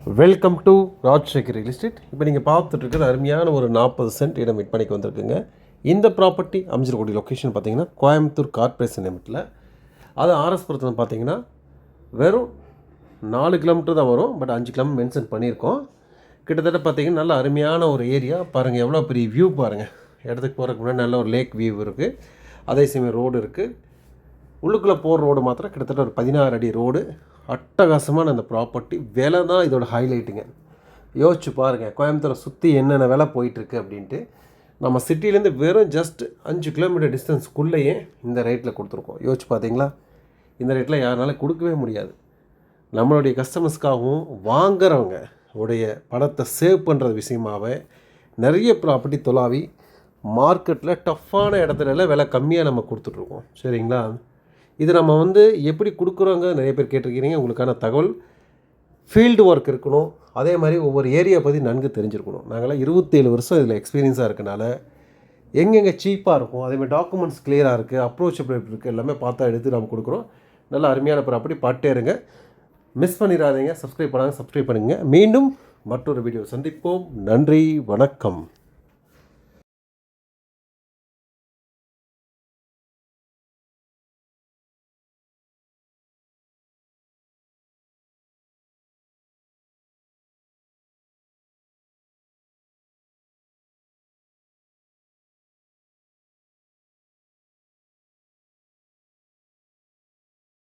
Welcome to Rajasekar real estate. இப்போ நீங்கள் பார்த்துட்டு இருக்கிற அருமையான ஒரு 40 சென்ட் இடம் விற்பனைக்கு வந்திருக்குங்க. இந்த ப்ராப்பர்ட்டி அமைஞ்சிருக்கக்கூடிய லொக்கேஷன் பார்த்தீங்கன்னா கோயம்புத்தூர் கார்ப்பரேஷன் லிமிட்டில். அது ஆர்எஸ்புரத்தில் பார்த்தீங்கன்னா வெறும் 4 கிலோமீட்டர் தான் வரும். பட் 5 கிலோமீட்டர் மென்ஷன் பண்ணியிருக்கோம். கிட்டத்தட்ட பார்த்தீங்கன்னா நல்ல அருமையான ஒரு ஏரியா. பாருங்கள் எவ்வளோ பெரிய வியூ பாருங்கள். இடத்துக்கு போகிறதுக்கு முன்னாடி நல்ல ஒரு லேக் வியூ இருக்குது. அதே சமயம் ரோடு இருக்குது. உள்ளுக்குள்ளே போகிற ரோடு மாத்திரம் கிட்டத்தட்ட ஒரு 16 அடி ரோடு. அட்டகாசமான அந்த ப்ராப்பர்ட்டி. விலை தான் இதோட ஹைலைட்டுங்க. யோசிச்சு பாருங்கள், கோயம்புத்தூரை சுற்றி என்னென்ன விலை போயிட்டுருக்கு அப்படின்ட்டு. நம்ம சிட்டிலேருந்து வெறும் ஜஸ்ட் 5 கிலோமீட்டர் டிஸ்டன்ஸ்க்குள்ளேயே இந்த ரேட்டில் கொடுத்துருக்கோம். யோசிச்சு பார்த்தீங்களா? இந்த ரேட்டில் யாராலும் கொடுக்கவே முடியாது. நம்மளுடைய கஸ்டமர்ஸ்க்காகவும் வாங்குறவங்க உடைய பணத்தை சேவ் பண்ணுறது விஷயமாகவே நிறைய ப்ராப்பர்ட்டி தொலாவி மார்க்கெட்டில் டஃப்பான இடத்துல விலை கம்மியாக நம்ம கொடுத்துட்ருக்கோம். சரிங்களா? இது நம்ம எப்படி கொடுக்குறோங்க நிறைய பேர் கேட்டிருக்கிறீங்க. உங்களுக்கான தகவல் ஃபீல்டு ஒர்க் இருக்கணும். அதே மாதிரி ஒவ்வொரு ஏரியா பற்றி நன்கு தெரிஞ்சிருக்கணும். நாங்களாம் 27 வருஷம் இதில் எக்ஸ்பீரியன்ஸாக இருக்கனால எங்கெங்கே சீப்பாக இருக்கும், அதேமாதிரி டாக்குமெண்ட்ஸ் கிளியராக இருக்குது, அப்ரோச்சபிள் இருக்குது, எல்லாமே பார்த்தா எடுத்து நம்ம கொடுக்குறோம். நல்ல அருமையான ப்ராப்பர்ட்டி பாட்டே இருங்க. மிஸ் பண்ணிடாதீங்க. சப்ஸ்கிரைப் பண்ணுங்கள். மீண்டும் மற்றொரு வீடியோ சந்திப்போம். நன்றி, வணக்கம்.